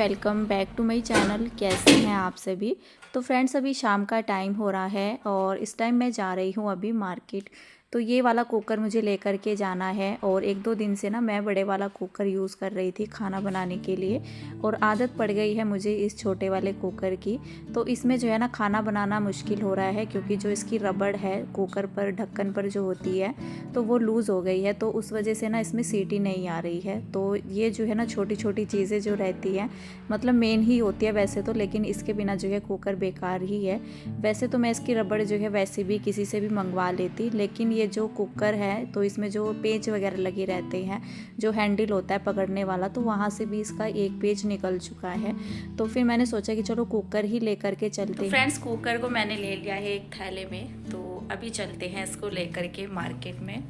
Welcome back to my channel. कैसे हैं आप सभी। तो फ्रेंड्स, अभी शाम का टाइम हो रहा है और इस टाइम मैं जा रही हूँ अभी मार्केट। तो ये वाला कुकर मुझे लेकर के जाना है और एक दो दिन से ना मैं बड़े वाला कुकर यूज़ कर रही थी खाना बनाने के लिए और आदत पड़ गई है मुझे इस छोटे वाले कुकर की। तो इसमें जो है ना खाना बनाना मुश्किल हो रहा है क्योंकि जो इसकी रबड़ है कुकर पर ढक्कन पर जो होती है तो वो लूज़ हो गई है, तो उस वजह से ना इसमें सीटी नहीं आ रही है। तो ये जो है ना छोटी छोटी चीज़ें जो रहती हैं मतलब मेन ही होती है वैसे तो, लेकिन इसके बिना जो है कुकर बेकार ही है। वैसे तो मैं इसकी रबड़ जो है वैसे भी किसी से भी मंगवा लेती, लेकिन ये जो कुकर है तो इसमें जो पेच वगैरह लगे रहते हैं, जो हैंडल होता है पकड़ने वाला, तो वहाँ से भी इसका एक पेच निकल चुका है। तो फिर मैंने सोचा कि चलो कुकर ही लेकर के चलते हैं। फ्रेंड्स, कुकर को मैंने ले लिया है एक थैले में, तो अभी चलते हैं इसको लेकर के मार्केट में।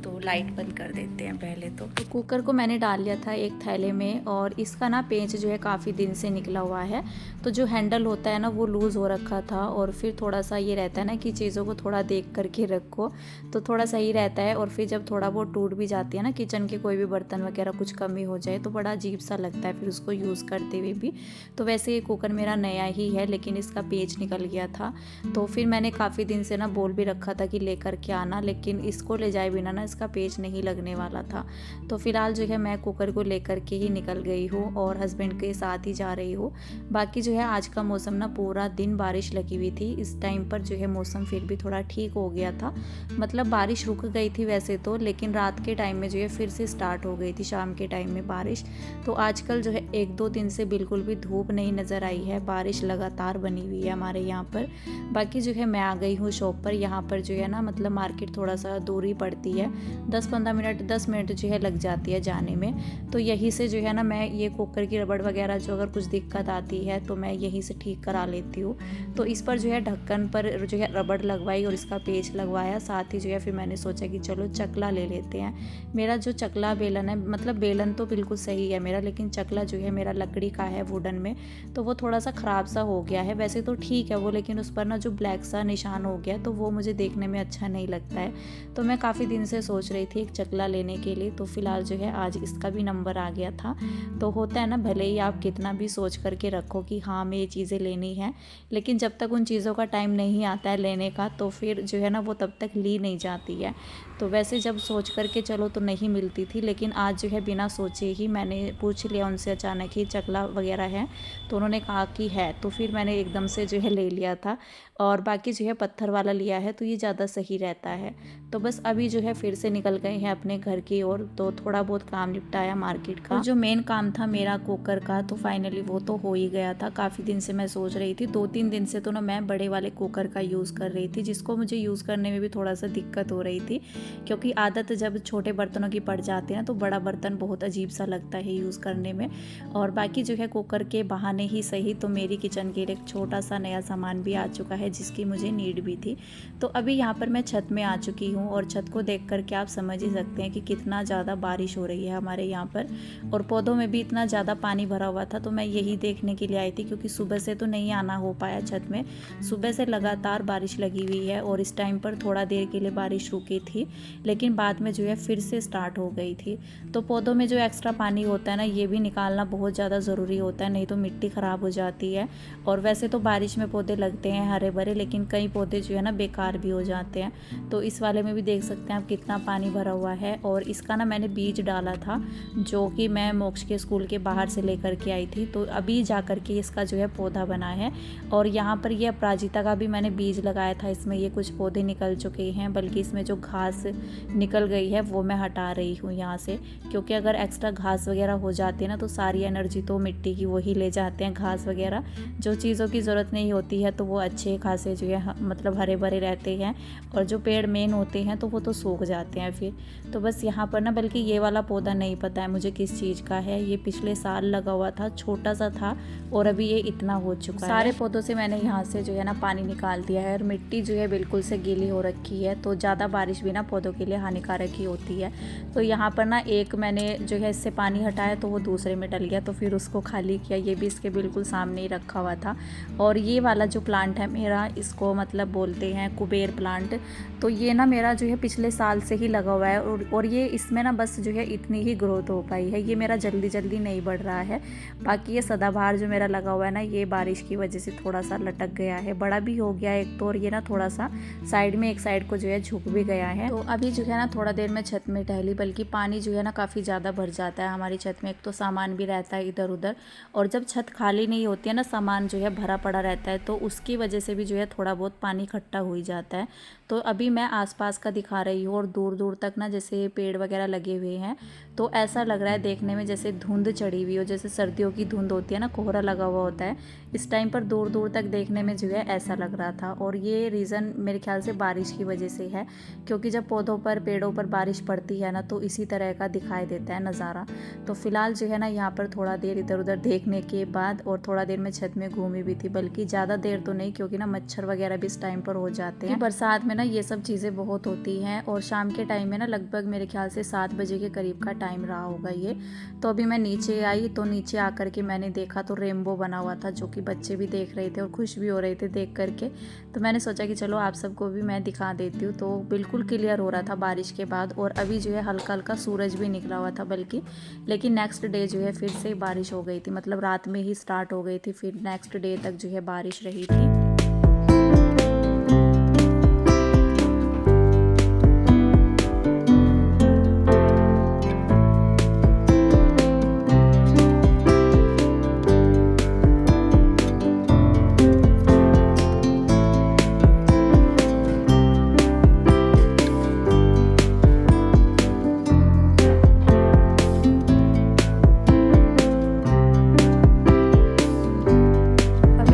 तो लाइट बंद कर देते हैं पहले तो कुकर को मैंने डाल लिया था एक थैले में और इसका ना पेंच जो है काफ़ी दिन से निकला हुआ है। तो जो हैंडल होता है ना वो लूज़ हो रखा था और फिर थोड़ा सा ये रहता है ना कि चीज़ों को थोड़ा देख करके रखो तो थोड़ा सही रहता है। और फिर जब थोड़ा बहुत टूट भी जाती है ना किचन के कोई भी बर्तन वगैरह कुछ कमी हो जाए तो बड़ा अजीब सा लगता है फिर उसको यूज़ करते हुए भी। तो वैसे ये कुकर मेरा नया ही है लेकिन इसका पेच निकल गया था। तो फिर मैंने काफ़ी दिन से ना बोल भी रखा था कि लेकर के आना, लेकिन इसको ले जाए बिना ना इसका पेच नहीं लगने वाला था। तो फिलहाल जो है मैं कुकर को लेकर के ही निकल गई हूँ और हस्बैंड के साथ ही जा रही हूँ। बाकी जो है आज का मौसम ना पूरा दिन बारिश लगी हुई थी। इस टाइम पर जो है मौसम फिर भी थोड़ा ठीक हो गया था, मतलब बारिश रुक गई थी वैसे तो, लेकिन रात के टाइम में जो है फिर से स्टार्ट हो गई थी शाम के टाइम में बारिश। तो आजकल जो है एक दो दिन से बिल्कुल भी धूप नहीं नज़र आई है, बारिश लगातार बनी हुई है हमारे यहाँ पर। बाकी जो है मैं आ गई हूँ शॉप पर। यहाँ पर जो है ना मतलब मार्केट थोड़ा सा दूरी पड़ती है, 10 मिनट जो है लग जाती है जाने में। तो यहीं से जो है ना मैं ये कुकर की रबड़ वगैरह जो अगर कुछ दिक्कत आती है तो मैं यहीं से ठीक करा लेती हूँ। तो इस पर जो है ढक्कन पर जो है रबड़ लगवाई और इसका पेच लगवाया। साथ ही जो है फिर मैंने सोचा कि चलो चकला ले लेते हैं। मेरा जो चकला बेलन है, मतलब बेलन तो बिल्कुल सही है मेरा, लेकिन चकला जो है मेरा लकड़ी का है वुडन में, तो वो थोड़ा सा ख़राब सा हो गया है। वैसे तो ठीक है वो, लेकिन उस पर ना जो ब्लैक सा निशान हो गया तो वो मुझे देखने में अच्छा नहीं लगता है। तो मैं काफ़ी दिन से सोच रही थी एक चकला लेने के लिए। तो फिलहाल जो है आज इसका भी नंबर आ गया था। तो होता है ना, भले ही आप कितना भी सोच करके रखो कि हाँ हमें ये चीज़ें लेनी है, लेकिन जब तक उन चीज़ों का टाइम नहीं आता है लेने का तो फिर जो है ना वो तब तक ली नहीं जाती है। तो वैसे जब सोच करके चलो तो नहीं मिलती थी, लेकिन आज जो है बिना सोचे ही मैंने पूछ लिया उनसे अचानक ही चकला वगैरह है, तो उन्होंने कहा कि है, तो फिर मैंने एकदम से जो है ले लिया था। और बाकी जो है पत्थर वाला लिया है तो ये ज़्यादा सही रहता है। तो बस अभी जो है फिर से निकल गए हैं अपने घर की ओर। तो थोड़ा बहुत काम निपटाया मार्केट का, तो जो मेन काम था मेरा कुकर का तो फाइनली वो तो हो ही गया था। काफ़ी दिन से मैं सोच रही थी, 2-3 दिन से तो ना मैं बड़े वाले कुकर का यूज़ कर रही थी, जिसको मुझे यूज़ करने में भी थोड़ा सा दिक्कत हो रही थी क्योंकि आदत जब छोटे बर्तनों की पड़ जाती है ना तो बड़ा बर्तन बहुत अजीब सा लगता है यूज़ करने में। और बाकी जो है कुकर के बहाने ही सही तो मेरी किचन के लिए एक छोटा सा नया सामान भी आ चुका है जिसकी मुझे नीड भी थी। तो अभी यहाँ पर मैं छत में आ चुकी हूँ और छत को देख करके आप समझ ही सकते हैं कि कितना ज़्यादा बारिश हो रही है हमारे यहाँ पर, और पौधों में भी इतना ज़्यादा पानी भरा हुआ था। तो मैं यही देखने के लिए आई थी क्योंकि सुबह से तो नहीं आना हो पाया छत में। सुबह से लगातार बारिश लगी हुई है और इस टाइम पर थोड़ा देर के लिए बारिश रुकी थी, लेकिन बाद में जो है फिर से स्टार्ट हो गई थी। तो पौधों में जो एक्स्ट्रा पानी होता है ना ये भी निकालना बहुत ज़्यादा ज़रूरी होता है, नहीं तो मिट्टी ख़राब हो जाती है। और वैसे तो बारिश में पौधे लगते हैं हरे भरे, लेकिन कई पौधे जो है ना बेकार भी हो जाते हैं। तो इस वाले में भी देख सकते हैं आप कितना पानी भरा हुआ है। और इसका ना मैंने बीज डाला था जो कि मैं मोक्ष के स्कूल के बाहर से लेकर के आई थी, तो अभी जा कर के इसका जो है पौधा बना है। और यहाँ पर ये अपराजिता का भी मैंने बीज लगाया था, इसमें ये कुछ पौधे निकल चुके हैं, बल्कि इसमें जो घास निकल गई है वो मैं हटा रही हूँ यहाँ से, क्योंकि अगर एक्स्ट्रा घास वगैरह हो जाती है ना तो सारी एनर्जी तो मिट्टी की वही ले जाते हैं घास वगैरह। जो चीज़ों की ज़रूरत नहीं होती है तो वो अच्छे खासे जो है मतलब हरे भरे रहते हैं, और जो पेड़ मेन होते हैं तो वो तो सूख जाते हैं फिर। तो बस यहाँ पर ना, बल्कि ये वाला पौधा नहीं पता है मुझे किस चीज़ का है, ये पिछले साल लगा हुआ था, छोटा सा था और अभी ये इतना हो चुका है। सारे पौधों से मैंने यहाँ से जो है ना पानी निकाल दिया है और मिट्टी जो है बिल्कुल से गीली हो रखी है। तो ज़्यादा बारिश भी ना पौधों के लिए हानिकारक ही होती है। तो यहाँ पर ना एक मैंने जो है इससे पानी हटाया तो वो दूसरे में डल गया, तो फिर उसको खाली किया। ये भी इसके बिल्कुल सामने ही रखा हुआ था। और ये वाला जो प्लांट है मेरा, इसको मतलब बोलते हैं कुबेर प्लांट। तो ये ना मेरा जो है पिछले साल से ही लगा हुआ है और ये इसमें ना बस जो है इतनी ही ग्रोथ हो पाई है, ये मेरा जल्दी जल्दी नहीं बढ़ रहा है। बाकी ये सदाबहार जो मेरा लगा हुआ है ना, ये बारिश की वजह से थोड़ा सा लटक गया है, बड़ा भी हो गया है एक तो, और ये ना थोड़ा सा साइड में एक साइड को जो है झुक भी गया है। तो अभी जो है ना थोड़ा देर में छत में टहली, बल्कि पानी जो है ना काफ़ी ज़्यादा भर जाता है हमारी छत में। एक तो सामान भी रहता है इधर उधर, और जब छत खाली नहीं होती है ना, सामान जो है भरा पड़ा रहता है, तो उसकी वजह से भी जो है थोड़ा बहुत पानी इकट्ठा हो ही जाता है। तो अभी मैं आसपास का दिखा रही हूँ, और दूर दूर तक ना जैसे पेड़ वगैरह लगे हुए हैं, तो ऐसा लग रहा है देखने में जैसे धुंध चढ़ी हुई हो, जैसे सर्दियों की धुंध होती है ना, कोहरा लगा हुआ होता है, इस टाइम पर दूर दूर तक देखने में जो है ऐसा लग रहा था। और ये रीज़न मेरे ख्याल से बारिश की वजह से है, क्योंकि जब पौधों पर पेड़ों पर बारिश पड़ती है ना, तो इसी तरह का दिखाई देता है नज़ारा। तो फिलहाल जो है ना यहाँ पर थोड़ा देर इधर उधर देखने के बाद, और थोड़ा देर मैं छत में घूमी भी थी, बल्कि ज़्यादा देर तो नहीं, क्योंकि ना मच्छर वगैरह भी इस टाइम पर हो जाते हैं। बरसात में ना ये सब चीज़ें बहुत होती हैं। और शाम के टाइम में ना लगभग मेरे ख्याल से 7 बजे के करीब का टाइम रहा होगा ये। तो अभी मैं नीचे आई, तो नीचे आकर के मैंने देखा तो रेनबो बना हुआ था, जो कि बच्चे भी देख रहे थे और खुश भी हो रहे थे देख करके। तो मैंने सोचा कि चलो आप सबको भी मैं दिखा देती हूँ। तो बिल्कुल क्लियर हो रहा था बारिश के बाद, और अभी जो है हल्का हल्का सूरज भी निकला हुआ था बल्कि। लेकिन नेक्स्ट डे जो है फिर से बारिश हो गई थी, मतलब रात में ही स्टार्ट हो गई थी, फिर नेक्स्ट डे तक जो है बारिश रही थी।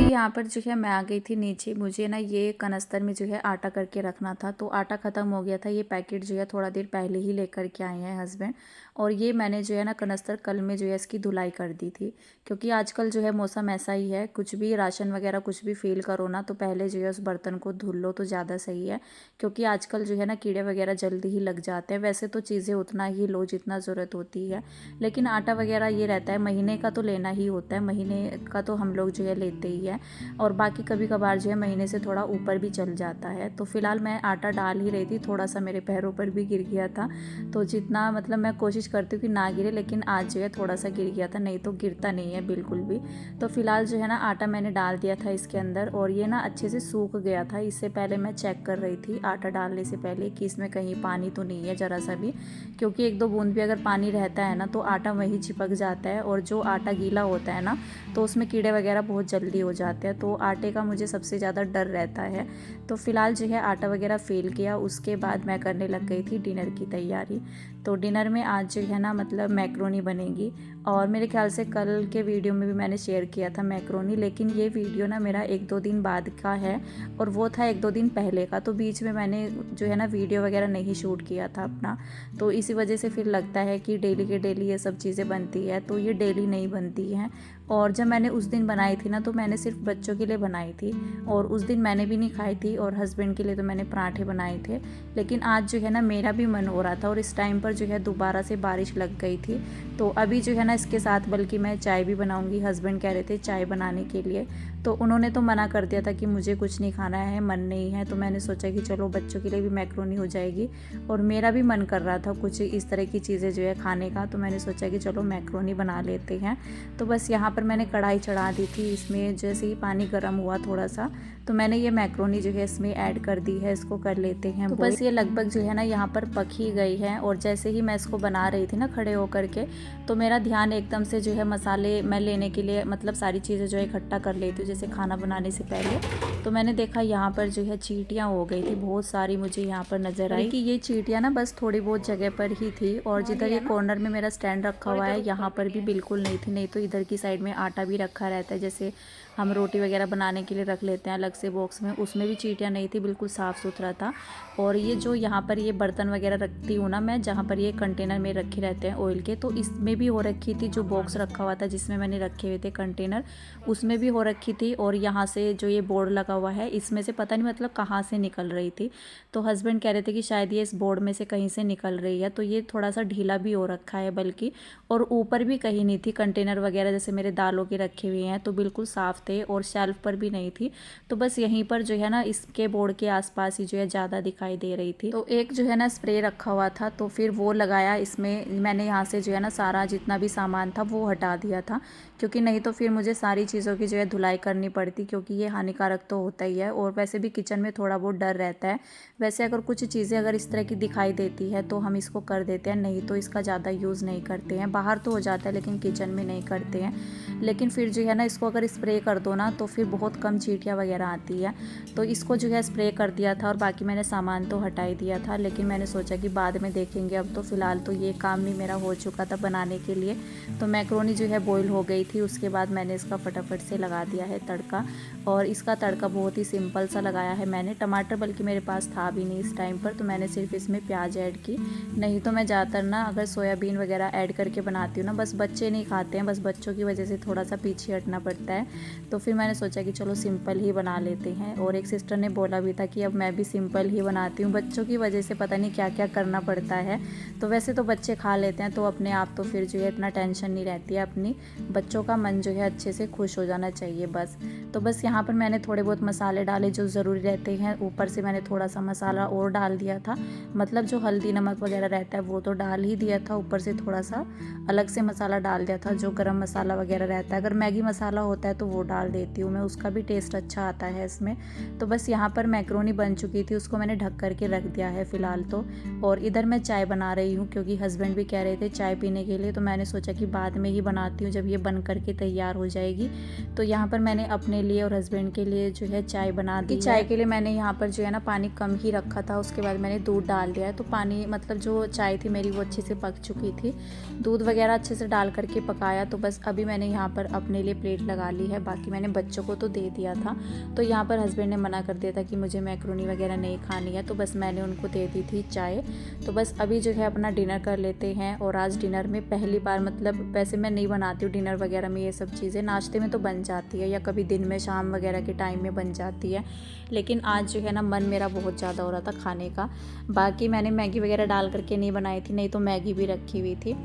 यहाँ पर जो है मैं आ गई थी नीचे। मुझे ना ये कनस्तर में जो है आटा करके रखना था, तो आटा ख़त्म हो गया था। ये पैकेट जो है थोड़ा देर पहले ही लेकर के आए हैं हस्बैंड, और ये मैंने जो है ना कनस्तर कल में जो है इसकी धुलाई कर दी थी, क्योंकि आजकल जो है मौसम ऐसा ही है, कुछ भी राशन वगैरह कुछ भी फील करो ना, तो पहले जो है उस बर्तन को धुल लो तो ज़्यादा सही है, क्योंकि आजकल जो है ना कीड़े वगैरह जल्दी ही लग जाते हैं। वैसे तो चीज़ें उतना ही लो जितना ज़रूरत होती है, लेकिन आटा वगैरह ये रहता है महीने का तो लेना ही होता है, महीने का तो हम लोग जो है लेते ही है, और बाकी कभी कभार जो है महीने से थोड़ा ऊपर भी चल जाता है। तो फिलहाल मैं आटा डाल ही रही थी, थोड़ा सा मेरे पैरों पर भी गिर गया था, तो जितना मतलब मैं कोशिश करती हूँ कि ना गिरे, लेकिन आज जो है थोड़ा सा गिर गया था, नहीं तो गिरता नहीं है बिल्कुल भी। तो फिलहाल जो है ना आटा मैंने डाल दिया था इसके अंदर, और ये ना अच्छे से सूख गया था। इससे पहले मैं चेक कर रही थी आटा डालने से पहले कि इसमें कहीं पानी तो नहीं है ज़रा सा भी, क्योंकि एक दो बूंद भी अगर पानी रहता है ना तो आटा वहीं चिपक जाता है, और जो आटा गीला होता है ना तो उसमें कीड़े वगैरह बहुत जल्दी हो जाते हैं। तो आटे का मुझे सबसे ज़्यादा डर रहता है। तो फिलहाल जो है आटा वगैरह फेल किया, उसके बाद मैं करने लग गई थी डिनर की तैयारी। तो डिनर में आज जो है ना मतलब मैक्रोनी बनेगी, और मेरे ख्याल से कल के वीडियो में भी मैंने शेयर किया था मैक्रोनी, लेकिन ये वीडियो ना मेरा 1-2 दिन बाद का है, और वो था 1-2 दिन पहले का, तो बीच में मैंने जो है ना वीडियो वगैरह नहीं शूट किया था अपना। तो इसी वजह से फिर लगता है कि डेली के डेली ये सब चीज़ें बनती है, तो ये डेली नहीं बनती हैं। और जब मैंने उस दिन बनाई थी ना, तो मैंने सिर्फ बच्चों के लिए बनाई थी, और उस दिन मैंने भी नहीं खाई थी, और हस्बैंड के लिए तो मैंने पराठे बनाए थे। लेकिन आज जो है ना मेरा भी मन हो रहा था, और इस टाइम पर जो है दोबारा से बारिश लग गई थी। तो अभी जो है ना इसके साथ बल्कि मैं चाय भी बनाऊंगी। हस्बैंड कह रहे थे चाय बनाने के लिए, तो उन्होंने तो मना कर दिया था कि मुझे कुछ नहीं खाना है, मन नहीं है। तो मैंने सोचा कि चलो बच्चों के लिए भी मैक्रोनी हो जाएगी, और मेरा भी मन कर रहा था कुछ इस तरह की चीज़ें जो है खाने का, तो मैंने सोचा कि चलो मैक्रोनी बना लेते हैं। तो बस यहाँ पर मैंने कढ़ाई चढ़ा दी थी, इसमें जैसे ही पानी गर्म हुआ थोड़ा सा, तो मैंने ये मैक्रोनी जो है इसमें ऐड कर दी है। इसको कर लेते हैं। तो बस ये लगभग जो है ना यहाँ पर पक ही गई है, और जैसे ही मैं इसको बना रही थी ना खड़े होकर के, तो मेरा ध्यान एकदम से जो है मसाले मैं लेने के लिए मतलब सारी चीज़ें जो है इकट्ठा कर लेती हूँ जैसे खाना बनाने से पहले। तो मैंने देखा यहाँ पर जो है चींटियाँ हो गई थी बहुत सारी, मुझे यहाँ पर नज़र आई कि ये चींटियाँ ना बस थोड़ी बहुत जगह पर ही थी, और जिधर ये कॉर्नर में मेरा स्टैंड रखा हुआ है यहाँ पर भी बिल्कुल नहीं थी। नहीं तो इधर की साइड में आटा भी रखा रहता है, जैसे हम रोटी वगैरह बनाने के लिए रख लेते हैं अलग से बॉक्स में, उसमें भी चींटियाँ नहीं थी, बिल्कुल साफ़ सुथरा था। और ये जो यहाँ पर ये बर्तन वगैरह रखती हूँ ना मैं, जहाँ पर ये कंटेनर में रखे रहते हैं ऑयल के, तो इसमें भी हो रखी थी। जो बॉक्स रखा हुआ था जिसमें मैंने रखे हुए थे कंटेनर, उसमें भी हो रखी थी। और यहाँ से जो ये बोर्ड लगा हुआ है इसमें से पता नहीं मतलब कहाँ से निकल रही थी, तो हस्बैंड कह रहे थे कि शायद ये इस बोर्ड में से कहीं से निकल रही है। तो ये थोड़ा सा ढीला भी हो रखा है बल्कि, और ऊपर भी कहीं नहीं थी। कंटेनर वगैरह जैसे मेरे दालों के रखे हुए हैं तो बिल्कुल साफ़ थे और शेल्फ पर भी नहीं थी। तो बस यहीं पर जो है ना इसके बोर्ड के आसपास ही जो है ज़्यादा दिखाई दे रही थी। तो एक जो है ना स्प्रे रखा हुआ था तो फिर वो लगाया इसमें। मैंने यहाँ से जो है ना सारा जितना भी सामान था वो हटा दिया था, क्योंकि नहीं तो फिर मुझे सारी चीज़ों की जो है धुलाई करनी पड़ती, क्योंकि ये हानिकारक तो होता ही है और वैसे भी किचन में थोड़ा बहुत डर रहता है। वैसे अगर कुछ चीज़ें अगर इस तरह की दिखाई देती है तो हम इसको कर देते हैं, नहीं तो इसका ज़्यादा यूज़ नहीं करते हैं। बाहर तो हो जाता है लेकिन किचन में नहीं करते हैं। लेकिन फिर जो है ना इसको अगर स्प्रे कर दो ना तो फिर बहुत कम चींटियाँ वगैरह आती है। तो इसको जो है स्प्रे कर दिया था और बाकी मैंने सामान तो हटा ही दिया था, लेकिन मैंने सोचा कि बाद में देखेंगे। अब तो फ़िलहाल तो ये काम भी मेरा हो चुका था बनाने के लिए। तो मैक्रोनी जो है बॉईल हो गई थी, उसके बाद मैंने इसका फटाफट से लगा दिया है तड़का। और इसका तड़का बहुत ही सिंपल सा लगाया है मैंने। टमाटर बल्कि मेरे पास था भी नहीं इस टाइम पर, तो मैंने सिर्फ इसमें प्याज ऐड की। नहीं तो मैं ज़्यादातर ना अगर सोयाबीन वगैरह ऐड करके बनाती हूँ ना, बस बच्चे नहीं खाते हैं, बस बच्चों की वजह से थोड़ा सा पीछे हटना पड़ता है। तो फिर मैंने सोचा कि चलो सिंपल ही बना लेते हैं। और एक सिस्टर ने बोला भी था कि अब मैं भी सिंपल ही बनाती हूँ, बच्चों की वजह से पता नहीं क्या क्या करना पड़ता है। तो वैसे तो बच्चे खा लेते हैं तो अपने आप तो फिर जो है इतना टेंशन नहीं रहती है अपनी। बच्चों का मन जो है अच्छे से खुश हो जाना चाहिए बस। तो बस यहाँ पर मैंने थोड़े बहुत मसाले डाले जो ज़रूरी रहते हैं। ऊपर से मैंने थोड़ा सा मसाला और डाल दिया था, मतलब जो हल्दी नमक वगैरह रहता है वो तो डाल ही दिया था। ऊपर से थोड़ा सा अलग से मसाला डाल दिया था, जो गरम मसाला वगैरह रहता है। अगर मैगी मसाला होता है तो वो डाल देती हूँ मैं, उसका भी टेस्ट अच्छा आता है इसमें। तो बस यहाँ पर मैक्रोनी बन चुकी थी, उसको मैंने ढक करके रख दिया है फ़िलहाल तो। और इधर मैं चाय बना रही हूँ, क्योंकि हस्बैंड भी कह रहे थे चाय पीने के लिए। तो मैंने सोचा कि बाद में ही बनाती हूँ जब ये बन करके तैयार हो जाएगी। तो यहाँ पर मैंने अपने लिए और हस्बैंड के लिए जो है चाय बना दी। चाय के लिए मैंने यहाँ पर जो है ना पानी कम ही रखा था, उसके बाद मैंने दूध डाल दिया है। तो पानी मतलब जो चाय थी मेरी वो अच्छे से पक चुकी थी, दूध वगैरह अच्छे से डाल करके पकाया। तो बस अभी मैंने यहाँ पर अपने लिए प्लेट लगा ली है, बाकी मैंने बच्चों को तो दे दिया था। तो यहाँ पर हस्बैंड ने मना कर दिया था कि मुझे मैक्रोनी वगैरह नहीं खानी है, तो बस मैंने उनको दे दी थी चाय। तो बस अभी जो है अपना डिनर कर लेते हैं। और आज डिनर में पहली बार, मतलब वैसे मैं नहीं बनाती हूँ डिनर वगैरह में ये सब चीज़ें, नाश्ते में तो बन जाती है या कभी दिन में शाम वगैरह के टाइम में बन जाती है, लेकिन आज जो है ना मन मेरा बहुत ज़्यादा हो रहा था खाने का। बाकी मैंने मैगी वगैरह डाल करके नहीं बनाई थी, नहीं तो मैगी भी रखी हुई थी।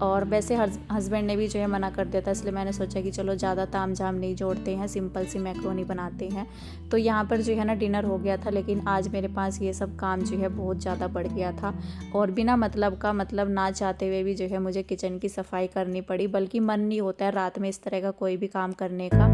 और वैसे हस्बैंड ने भी जो है मना कर दिया था, इसलिए मैंने सोचा कि चलो ज़्यादा ताम झाम नहीं जोड़ते हैं, सिंपल सी मैक्रोनी बनाते हैं। तो यहाँ पर जो है ना डिनर हो गया था, लेकिन आज मेरे पास ये सब काम जो है बहुत ज़्यादा बढ़ गया था। और बिना मतलब का, मतलब ना चाहते हुए भी जो है मुझे किचन की सफाई करनी पड़ी, बल्कि मन नहीं होता है रात में इस तरह का कोई भी काम करने का।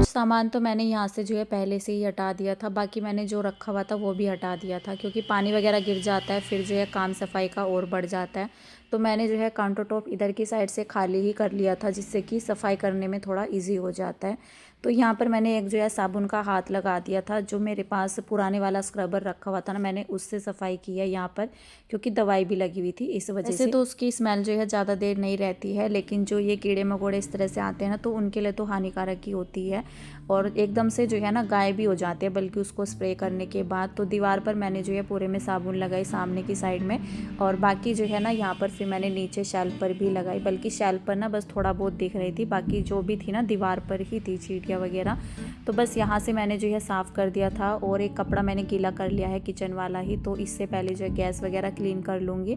सामान तो मैंने यहाँ से जो है पहले से ही हटा दिया था, बाकी मैंने जो रखा हुआ था वो भी हटा दिया था, क्योंकि पानी वगैरह गिर जाता है फिर जो है काम सफाई का और बढ़ जाता है। तो मैंने जो है काउंटर टॉप इधर की साइड से खाली ही कर लिया था, जिससे कि सफाई करने में थोड़ा इजी हो जाता है। तो यहाँ पर मैंने एक जो है साबुन का हाथ लगा दिया था, जो मेरे पास पुराने वाला स्क्रबर रखा हुआ था ना, मैंने उससे सफाई की है यहाँ पर, क्योंकि दवाई भी लगी हुई थी इस वजह से। तो उसकी स्मेल जो है ज़्यादा देर नहीं रहती है, लेकिन जो ये कीड़े मकोड़े इस तरह से आते हैं ना, तो उनके लिए तो हानिकारक ही होती है और एकदम से जो है ना गायब भी हो जाते हैं, बल्कि उसको स्प्रे करने के बाद। तो दीवार पर मैंने जो है पूरे में साबुन लगाई सामने की साइड में, और बाकी जो है ना यहाँ पर फिर मैंने नीचे शेल्फ पर भी लगाई, बल्कि शेल्फ पर ना बस थोड़ा बहुत दिख रही थी, बाकी जो भी थी ना दीवार पर ही थी चींटियाँ वगैरह। तो बस यहाँ से मैंने जो है साफ़ कर दिया था, और एक कपड़ा मैंने गीला कर लिया है किचन वाला ही। तो इससे पहले जो है गैस वगैरह क्लीन कर लूँगी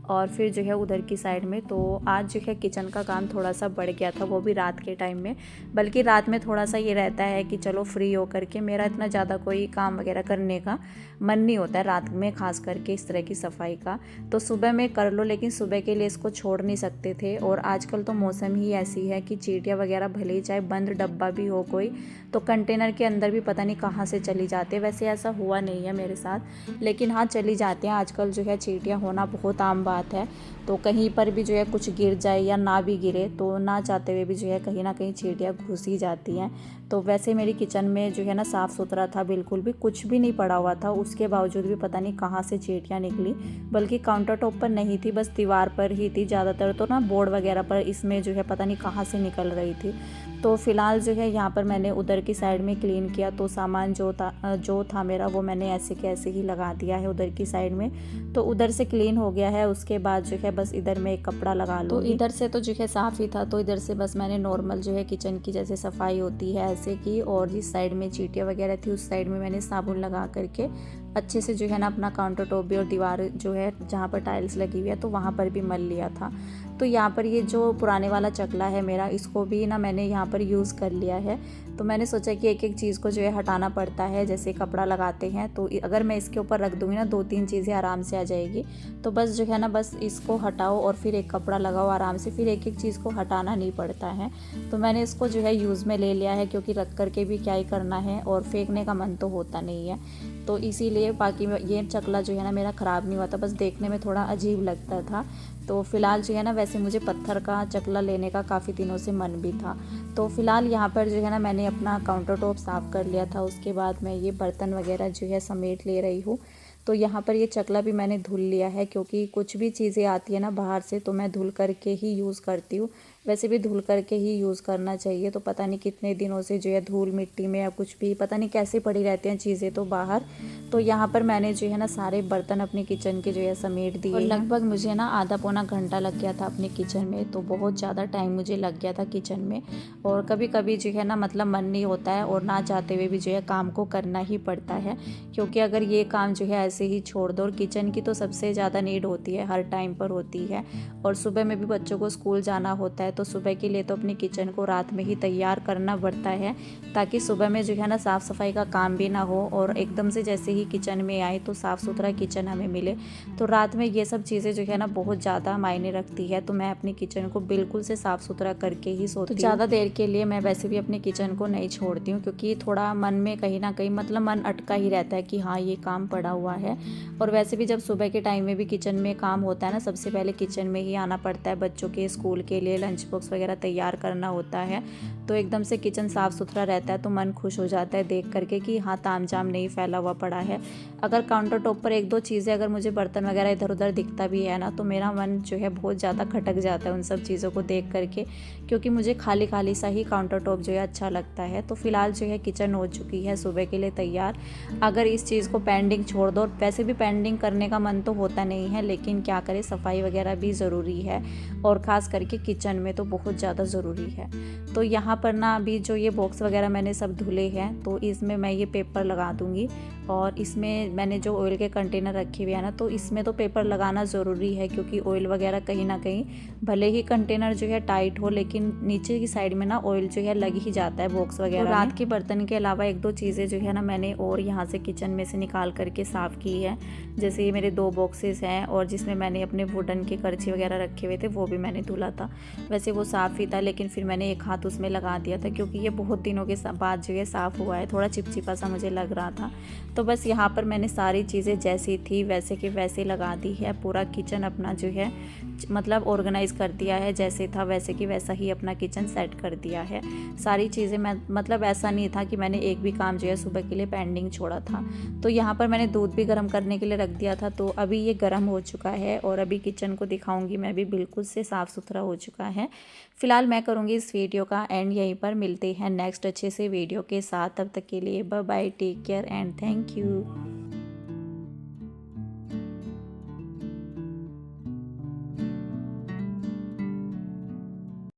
और फिर जो है उधर की साइड में। तो आज जो है किचन का काम थोड़ा सा बढ़ गया था, वो भी रात के टाइम में। बल्कि रात में थोड़ा सा ये रहता है कि चलो फ्री हो करके, मेरा इतना ज़्यादा कोई काम वगैरह करने का मन नहीं होता है रात में, खास करके इस तरह की सफाई का। तो सुबह में कर लो, लेकिन सुबह के लिए इसको छोड़ नहीं सकते थे। और आजकल तो मौसम ही ऐसी है कि चींटियाँ वगैरह भले ही चाहे बंद डब्बा भी हो कोई, तो कंटेनर के अंदर भी पता नहीं कहाँ से चली जाती है। वैसे ऐसा हुआ नहीं है मेरे साथ, लेकिन हाँ चली जाती हैं। आजकल जो है चींटियाँ होना बहुत आम बात है। तो कहीं पर भी जो है कुछ गिर जाए या ना भी गिरे, तो ना चाहते हुए भी जो है कहीं ना कहीं चींटियाँ घुस ही जाती हैं। तो वैसे मेरी किचन में जो है ना साफ़ सुथरा था, बिल्कुल भी कुछ भी नहीं पड़ा हुआ था। उसके बावजूद भी पता नहीं कहाँ से चींटियाँ निकली, बल्कि काउंटर टॉप पर नहीं थी, बस दीवार पर ही थी ज़्यादातर, तो ना बोर्ड वगैरह पर इसमें जो है पता नहीं कहाँ से निकल रही थी। तो फ़िलहाल जो है यहाँ पर मैंने उधर की साइड में क्लीन किया, तो सामान जो था मेरा वो मैंने ऐसे के ऐसे ही लगा दिया है उधर की साइड में। तो उधर से क्लीन हो गया है। उसके बाद जो है बस इधर में एक कपड़ा लगा लूँगी। तो इधर से तो जो है साफ़ ही था, तो इधर से बस मैंने नॉर्मल जो है किचन की जैसे सफाई होती है ऐसे की, और जिस साइड में चींटियाँ वगैरह थी उस साइड में मैंने साबुन लगा करके अच्छे से जो है ना अपना काउंटर टॉप भी और दीवार जो है जहाँ पर टाइल्स लगी हुई है तो वहाँ पर भी मल लिया था। तो यहाँ पर ये जो पुराने वाला चकला है मेरा, इसको भी ना मैंने यहाँ पर यूज़ कर लिया है। तो मैंने सोचा कि एक एक चीज़ को जो है हटाना पड़ता है, जैसे कपड़ा लगाते हैं तो अगर मैं इसके ऊपर रख दूँगी ना 2-3 चीज़ें आराम से आ जाएगी। तो बस जो है ना बस इसको हटाओ और फिर एक कपड़ा लगाओ आराम से, फिर एक एक चीज़ को हटाना नहीं पड़ता है। तो मैंने इसको जो है यूज़ में ले लिया है, क्योंकि रख करके भी क्या ही करना है और फेंकने का मन तो होता नहीं है। तो इसीलिए बाकी ये चकला जो है ना मेरा ख़राब नहीं हुआ था, बस देखने में थोड़ा अजीब लगता था। तो फ़िलहाल जो है ना वैसे मुझे पत्थर का चकला लेने का काफ़ी दिनों से मन भी था। तो फ़िलहाल यहाँ पर जो है ना मैंने अपना काउंटर टॉप साफ़ कर लिया था। उसके बाद मैं ये बर्तन वगैरह जो है समेट ले रही हूँ। तो यहाँ पर ये चकला भी मैंने धुल लिया है, क्योंकि कुछ भी चीज़ें आती है ना बाहर से तो मैं धुल करके ही यूज़ करती हूँ। वैसे भी धुल करके ही यूज़ करना चाहिए। तो पता नहीं कितने दिनों से जो है धूल मिट्टी में या कुछ भी पता नहीं कैसे पड़ी रहती हैं चीज़ें तो बाहर। तो यहाँ पर मैंने जो है ना सारे बर्तन अपने किचन के जो है समेट दिए और लगभग मुझे ना आधा पौना घंटा लग गया था अपने किचन में। तो बहुत ज़्यादा टाइम मुझे लग गया था किचन में। और कभी कभी जो है ना मतलब मन नहीं होता है और ना चाहते हुए भी जो है काम को करना ही पड़ता है, क्योंकि अगर ये काम जो है ऐसे ही छोड़ दो, और किचन की तो सबसे ज़्यादा नीड होती है, हर टाइम पर होती है। और सुबह में भी बच्चों को स्कूल जाना होता है, तो सुबह के लिए तो अपनी किचन को रात में ही तैयार करना पड़ता है, ताकि सुबह में जो है ना साफ़ सफाई का काम भी ना हो और एकदम से जैसे ही किचन में आए तो साफ़ सुथरा किचन हमें मिले। तो रात में ये सब चीज़ें जो है ना बहुत ज़्यादा मायने रखती है। तो मैं अपनी किचन को बिल्कुल से साफ़ सुथरा करके ही सोती हूँ। तो ज़्यादा देर के लिए मैं वैसे भी अपनी किचन को नहीं छोड़ती हूँ, क्योंकि थोड़ा मन में कहीं ना कहीं मतलब मन अटका ही रहता है कि हाँ ये काम पड़ा हुआ है। और वैसे भी जब सुबह के टाइम में भी किचन में काम होता है ना, सबसे पहले किचन में ही आना पड़ता है, बच्चों के स्कूल के लिए लंच बॉक्स वगैरह तैयार करना होता है। तो एकदम से किचन साफ़ सुथरा रहता है तो मन खुश हो जाता है देख करके कि हाँ तामझाम नहीं फैला हुआ पड़ा है। अगर काउंटर टॉप पर एक दो चीज़ें अगर मुझे बर्तन वगैरह इधर उधर दिखता भी है ना, तो मेरा मन जो है बहुत ज़्यादा खटक जाता है उन सब चीज़ों को देख करके, क्योंकि मुझे खाली खाली सा ही काउंटर टॉप जो है अच्छा लगता है। तो फ़िलहाल जो है किचन हो चुकी है सुबह के लिए तैयार। अगर इस चीज़ को पेंडिंग छोड़ दो, वैसे भी पेंडिंग करने का मन तो होता नहीं है, लेकिन क्या करें सफाई वगैरह भी ज़रूरी है, और ख़ास करके किचन में तो बहुत ज़्यादा ज़रूरी है। तो यहाँ पर ना अभी जो ये बॉक्स वगैरह मैंने सब धुले हैं, तो इसमें मैं ये पेपर लगा दूँगी। और इसमें मैंने जो ऑयल के कंटेनर रखे हुए हैं ना, तो इसमें तो पेपर लगाना ज़रूरी है, क्योंकि ऑयल वगैरह कहीं ना कहीं भले ही कंटेनर जो है टाइट हो, लेकिन नीचे की साइड में ना ऑयल जो है लग ही जाता है बॉक्स वगैरह। तो रात के बर्तन के अलावा एक दो चीज़ें जो है ना मैंने और यहाँ से किचन में से निकाल करके साफ़ की है। जैसे ये मेरे 2 बॉक्सेस हैं, और जिसमें मैंने अपने वुडन के करछी वगैरह रखे हुए थे वो भी मैंने धुला था। वैसे वो साफ़ ही था, लेकिन फिर मैंने एक हाथ उसमें लगा दिया था, क्योंकि ये बहुत दिनों के बाद जो है साफ़ हुआ है, थोड़ा चिपचिपा सा मुझे लग रहा था। तो बस यहाँ पर मैंने सारी चीज़ें जैसी थी वैसे के वैसे लगा दी है। पूरा किचन अपना जो है मतलब ऑर्गेनाइज़ कर दिया है, जैसे था वैसे कि वैसा ही अपना किचन सेट कर दिया है। सारी चीज़ें मैं मतलब ऐसा नहीं था कि मैंने एक भी काम जो है सुबह के लिए पेंडिंग छोड़ा था। तो यहाँ पर मैंने दूध भी गर्म करने के लिए रख दिया था, तो अभी ये गर्म हो चुका है और अभी किचन को दिखाऊंगी मैं भी, बिल्कुल से साफ़ सुथरा हो चुका है। फिलहाल मैं करूँगी इस वीडियो का एंड यहीं पर। मिलते हैं नेक्स्ट अच्छे से वीडियो के साथ, तब तक के लिए bye bye, take care and thank you.